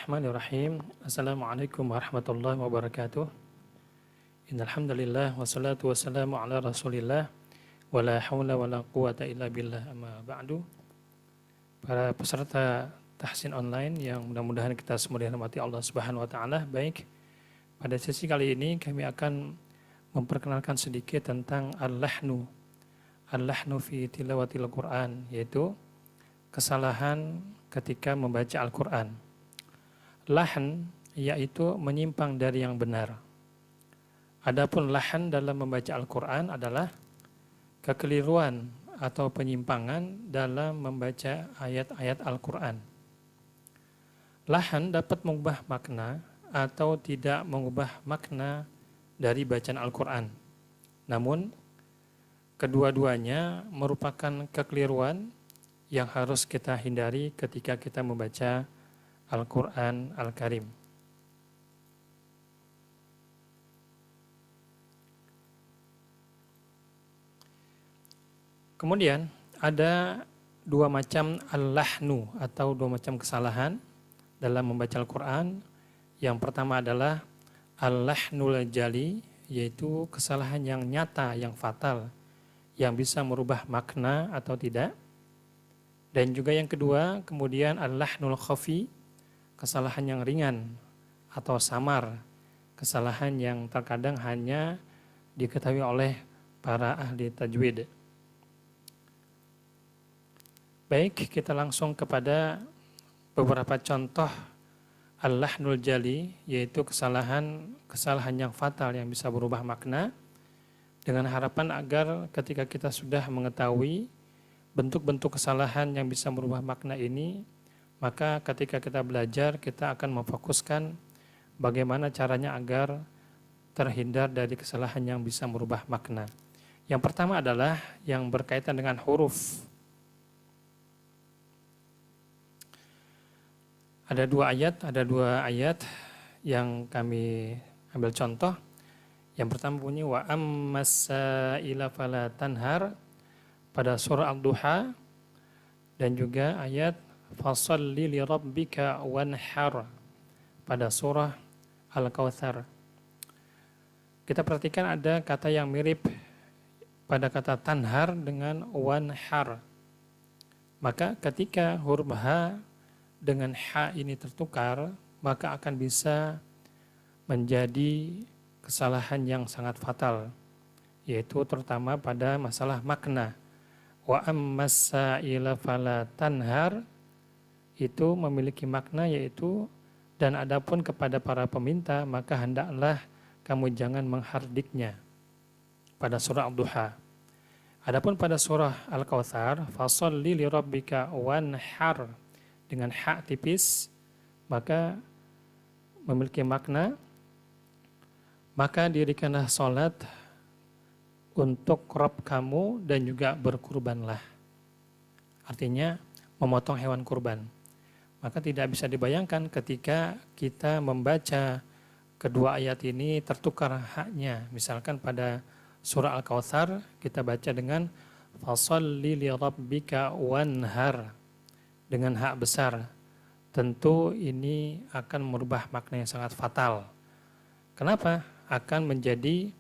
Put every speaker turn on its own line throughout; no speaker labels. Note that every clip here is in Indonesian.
Bismillahirrahmanirrahim. Assalamualaikum warahmatullahi wabarakatuh. Innal hamdalillah wassalatu wassalamu ala Rasulillah wala haula wala quwata illa billah amma ba'du. Para peserta tahsin online yang mudah-mudahan kita semua dirahmati Allah Subhanahu wa taala. Baik. Pada sesi kali ini kami akan memperkenalkan sedikit tentang al-lahnu. Al-lahnu fi tilawatil Quran, yaitu kesalahan ketika membaca Al-Quran. Lahan yaitu menyimpang dari yang benar. Adapun lahan dalam membaca Al-Quran adalah kekeliruan atau penyimpangan dalam membaca ayat-ayat Al-Quran. Lahan dapat mengubah makna atau tidak mengubah makna dari bacaan Al-Quran. Namun, kedua-duanya merupakan kekeliruan yang harus kita hindari ketika kita membaca Al-Quran Al-Karim. Kemudian ada dua macam al-lahnu atau dua macam kesalahan dalam membaca Al-Quran. Yang pertama adalah al-lahnul jali, yaitu kesalahan yang nyata, yang fatal, yang bisa merubah makna atau tidak. Dan juga yang kedua, kemudian al-lahnul khafi, kesalahan yang ringan atau samar, kesalahan yang terkadang hanya diketahui oleh para ahli tajwid. Baik, kita langsung kepada beberapa contoh al-lahnul jali, yaitu kesalahan yang fatal yang bisa berubah makna, dengan harapan agar ketika kita sudah mengetahui bentuk-bentuk kesalahan yang bisa merubah makna ini, maka ketika kita belajar, kita akan memfokuskan bagaimana caranya agar terhindar dari kesalahan yang bisa merubah makna. Yang pertama adalah yang berkaitan dengan huruf. Ada dua ayat yang kami ambil contoh. Yang pertama bunyi wa ammas-sa'ila fala tanhar pada surah Al-Duha, dan juga ayat fasalli li rabbika wanhar pada surah Al-Kautsar. Kita perhatikan ada kata yang mirip pada kata tanhar dengan wanhar. Maka ketika huruf H dengan H ini tertukar, maka akan bisa menjadi kesalahan yang sangat fatal, yaitu terutama pada masalah makna. Wa ammas-sa'ila fala tanhar itu memiliki makna, yaitu dan adapun kepada para peminta maka hendaklah kamu jangan menghardiknya pada surah Al-Duha. Adapun pada surah Al-Kautsar fasalli li rabbika wanhar dengan hak tipis, maka memiliki makna, maka dirikanlah salat untuk Rabb kamu dan juga berkurbanlah. Artinya memotong hewan kurban. Maka tidak bisa dibayangkan ketika kita membaca kedua ayat ini tertukar haknya. Misalkan pada surah Al-Kautsar kita baca dengan fasalli li rabbika wanhar dengan hak besar. Tentu ini akan merubah makna yang sangat fatal. Kenapa? Akan menjadi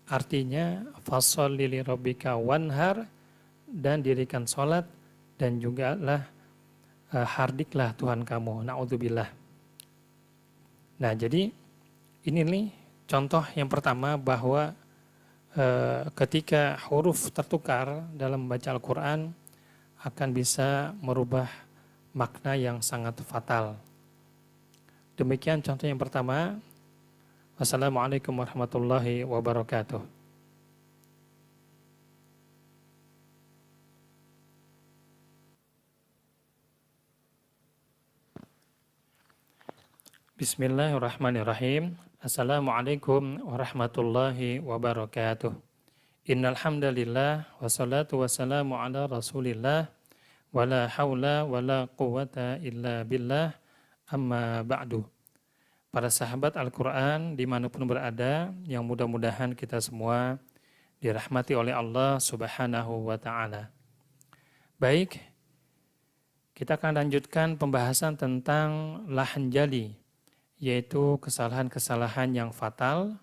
artinya fasalli li rabbika wanhar dan dirikan salat dan juga lah hardiklah Tuhan kamu, na'udzubillah. Nah, jadi ini nih contoh yang pertama bahwa ketika huruf tertukar dalam membaca Al-Quran akan bisa merubah makna yang sangat fatal. Demikian contoh yang pertama. Wassalamualaikum warahmatullahi wabarakatuh. Bismillahirrahmanirrahim. Assalamualaikum warahmatullahi wabarakatuh. Innal hamdalillah wassalatu wassalamu ala Rasulillah wala haula wala quwata illa billah amma ba'du. Para sahabat Al-Quran dimanapun berada, yang mudah-mudahan kita semua dirahmati oleh Allah Subhanahu wa ta'ala. Baik, Kita akan lanjutkan pembahasan tentang lahan jali, yaitu kesalahan-kesalahan yang fatal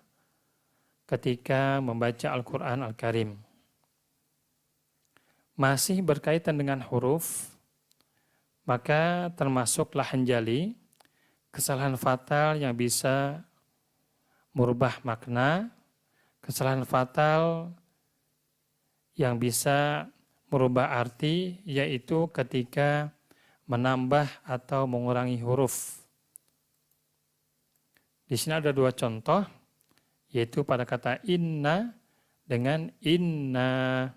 ketika membaca Al-Quran Al-Karim. Masih berkaitan dengan huruf, maka termasuk lahan jali, kesalahan fatal yang bisa merubah makna, kesalahan fatal yang bisa merubah arti, yaitu ketika menambah atau mengurangi huruf. Di sini ada dua contoh, yaitu pada kata inna dengan inna.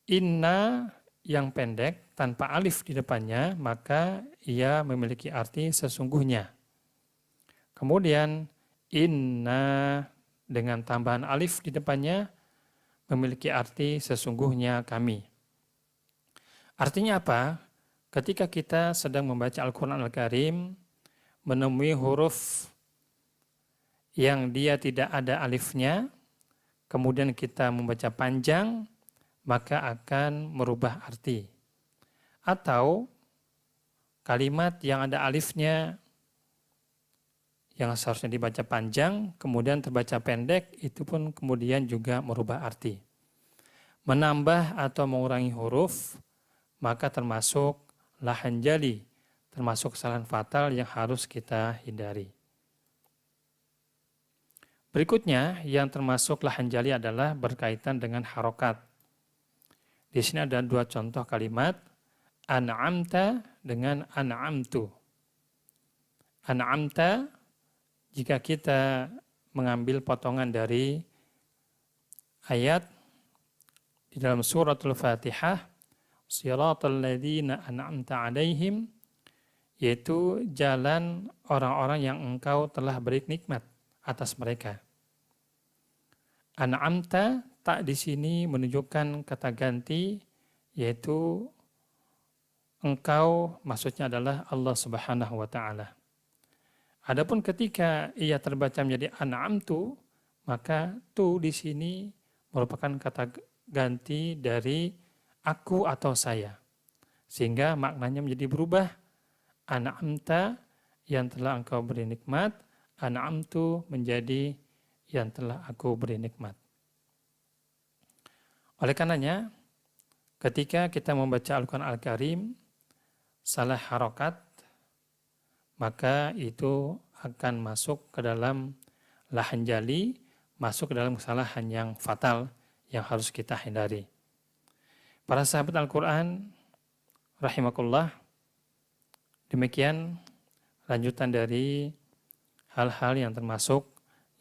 Inna yang pendek tanpa alif di depannya, maka ia memiliki arti sesungguhnya. Kemudian inna dengan tambahan alif di depannya memiliki arti sesungguhnya kami. Artinya apa? Ketika kita sedang membaca Al-Quran Al-Karim, menemui huruf yang dia tidak ada alifnya, kemudian kita membaca panjang, maka akan merubah arti. Atau kalimat yang ada alifnya yang seharusnya dibaca panjang, kemudian terbaca pendek, itu pun kemudian juga merubah arti. Menambah atau mengurangi huruf, maka termasuk lahan jali, termasuk kesalahan fatal yang harus kita hindari. Berikutnya yang termasuk lahan jali adalah berkaitan dengan harokat. Di sini ada dua contoh kalimat, an'amta dengan an'amtu. An'amta, jika kita mengambil potongan dari ayat di dalam suratul Fatihah, siratal ladzina an'amta alaihim, yaitu jalan orang-orang yang engkau telah beri nikmat atas mereka. An'amta, tak di sini menunjukkan kata ganti, yaitu engkau, maksudnya adalah Allah Subhanahu wa taala. Adapun ketika ia terbaca menjadi an'amtu, maka tu di sini merupakan kata ganti dari aku atau saya. Sehingga maknanya menjadi berubah. An'amta yang telah engkau beri nikmat, an'amtu menjadi yang telah aku beri nikmat. Oleh karenanya, ketika kita membaca Al-Quran Al-Karim, salah harokat, maka itu akan masuk ke dalam lahan jali, masuk ke dalam kesalahan yang fatal yang harus kita hindari. Para sahabat Al-Quran, rahimakumullah, demikian lanjutan dari hal-hal yang termasuk,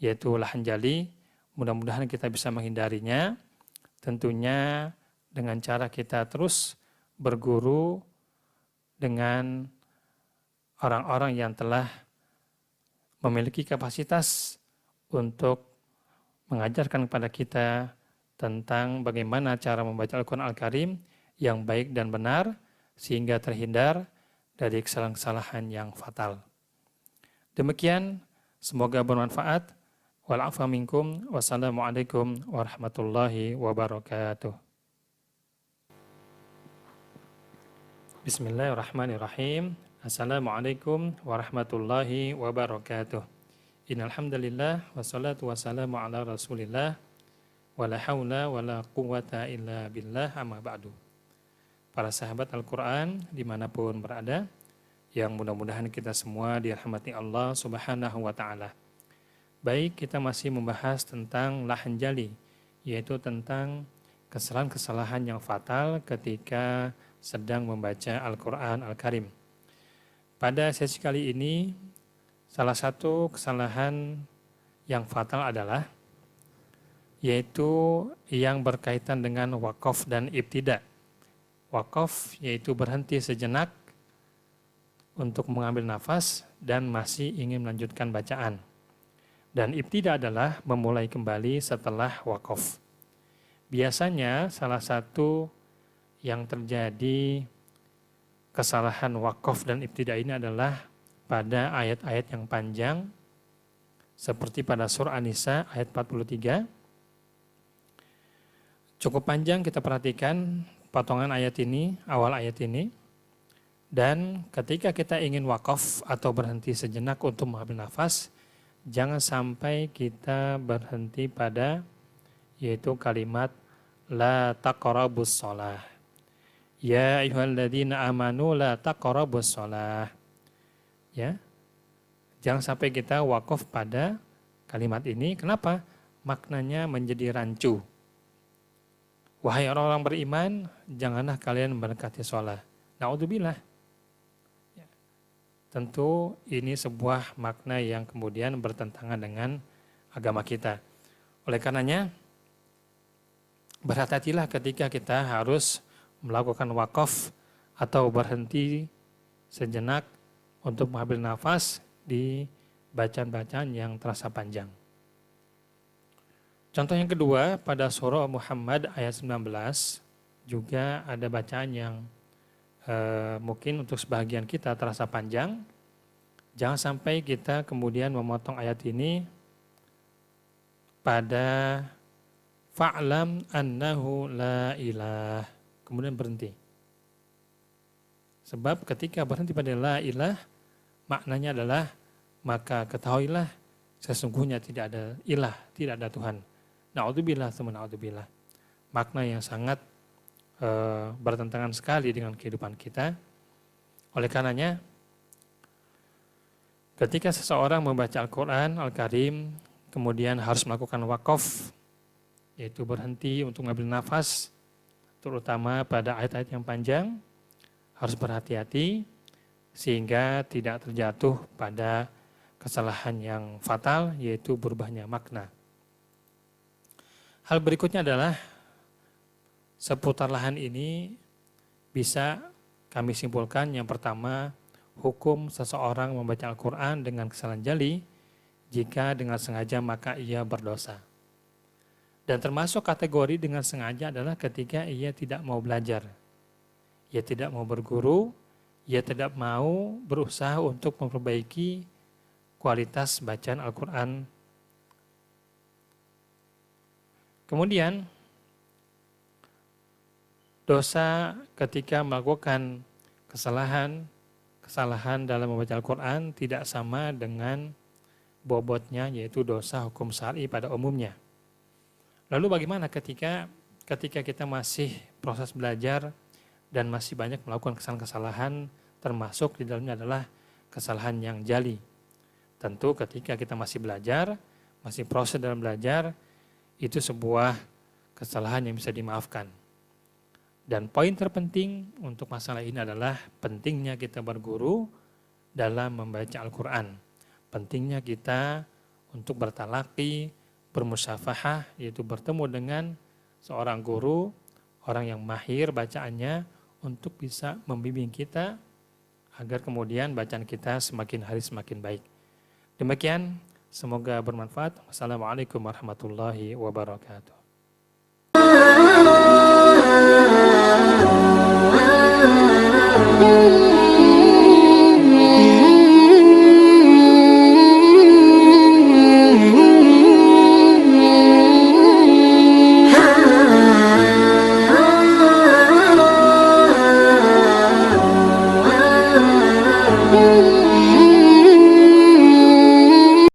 yaitu lahan jali. Mudah-mudahan kita bisa menghindarinya, tentunya dengan cara kita terus berguru dengan orang-orang yang telah memiliki kapasitas untuk mengajarkan kepada kita tentang bagaimana cara membaca Al-Quran Al-Karim yang baik dan benar, sehingga terhindar dari kesalahan-kesalahan yang fatal. Demikian, semoga bermanfaat. Wal'afa minkum. Wassalamualaikum warahmatullahi wabarakatuh. Bismillahirrahmanirrahim. Assalamualaikum warahmatullahi wabarakatuh. Innal hamdalillah wassalatu wassalamu ala Rasulillah wala haula wala quwwata illa billah, amma ba'du. Para sahabat Al-Qur'an dimanapun berada, yang mudah-mudahan kita semua dirahmati Allah Subhanahu wa taala. Baik, kita masih membahas tentang lahan jali, yaitu tentang kesalahan-kesalahan yang fatal ketika sedang membaca Al-Quran Al-Karim. Pada sesi kali ini, salah satu kesalahan yang fatal adalah yaitu yang berkaitan dengan waqaf dan ibtida. Waqaf yaitu berhenti sejenak untuk mengambil nafas dan masih ingin melanjutkan bacaan. Dan ibtida adalah memulai kembali setelah waqaf. Biasanya salah satu yang terjadi kesalahan waqaf dan ibtida ini adalah pada ayat-ayat yang panjang, seperti pada surah An-Nisa ayat 43. Cukup panjang, kita perhatikan potongan ayat ini, awal ayat ini. Dan ketika kita ingin wakaf atau berhenti sejenak untuk mengambil nafas, jangan sampai kita berhenti pada yaitu kalimat la taqrabus shalah. Ya ayyuhalladzina amanu la taqrabus shalah. Ya. Jangan sampai kita wakaf pada kalimat ini. Kenapa? Maknanya menjadi rancu. Wahai orang-orang beriman, janganlah kalian mendekati sholat. Na'udzubillah. Ya. Tentu ini sebuah makna yang kemudian bertentangan dengan agama kita. Oleh karenanya, berhati-hatilah ketika kita harus melakukan wakaf atau berhenti sejenak untuk mengambil nafas di bacaan-bacaan yang terasa panjang. Contoh yang kedua, pada surah Muhammad ayat 19 juga ada bacaan yang mungkin untuk sebagian kita terasa panjang. Jangan sampai kita kemudian memotong ayat ini pada fa'lam annahu la ilah, kemudian berhenti. Sebab ketika berhenti pada la ilah, maknanya adalah maka ketahuilah sesungguhnya tidak ada ilah, tidak ada Tuhan. Na'udzubillah, na'udzubillah. Makna yang sangat bertentangan sekali dengan kehidupan kita. Oleh karenanya, ketika seseorang membaca Al-Quran, Al-Karim, kemudian harus melakukan wakaf, yaitu berhenti untuk mengambil nafas, terutama pada ayat-ayat yang panjang, harus berhati-hati, sehingga tidak terjatuh pada kesalahan yang fatal, yaitu berubahnya makna. Hal berikutnya adalah seputar lahan ini bisa kami simpulkan yang pertama, hukum seseorang membaca Al-Quran dengan kesalahan jali, jika dengan sengaja maka ia berdosa. Dan termasuk kategori dengan sengaja adalah ketika ia tidak mau belajar, ia tidak mau berguru, ia tidak mau berusaha untuk memperbaiki kualitas bacaan Al-Quran. Kemudian, dosa ketika melakukan kesalahan dalam membaca Al-Quran tidak sama dengan bobotnya, yaitu dosa hukum syar'i pada umumnya. Lalu bagaimana ketika kita masih proses belajar dan masih banyak melakukan kesalahan-kesalahan, termasuk di dalamnya adalah kesalahan yang jali. Tentu ketika kita masih belajar, masih proses dalam belajar, itu sebuah kesalahan yang bisa dimaafkan. Dan poin terpenting untuk masalah ini adalah pentingnya kita berguru dalam membaca Al-Quran. Pentingnya kita untuk bertalaqi, bermusyafahah, yaitu bertemu dengan seorang guru, orang yang mahir bacaannya, untuk bisa membimbing kita agar kemudian bacaan kita semakin hari semakin baik. Demikian, semoga bermanfaat. Wassalamualaikum warahmatullahi wabarakatuh.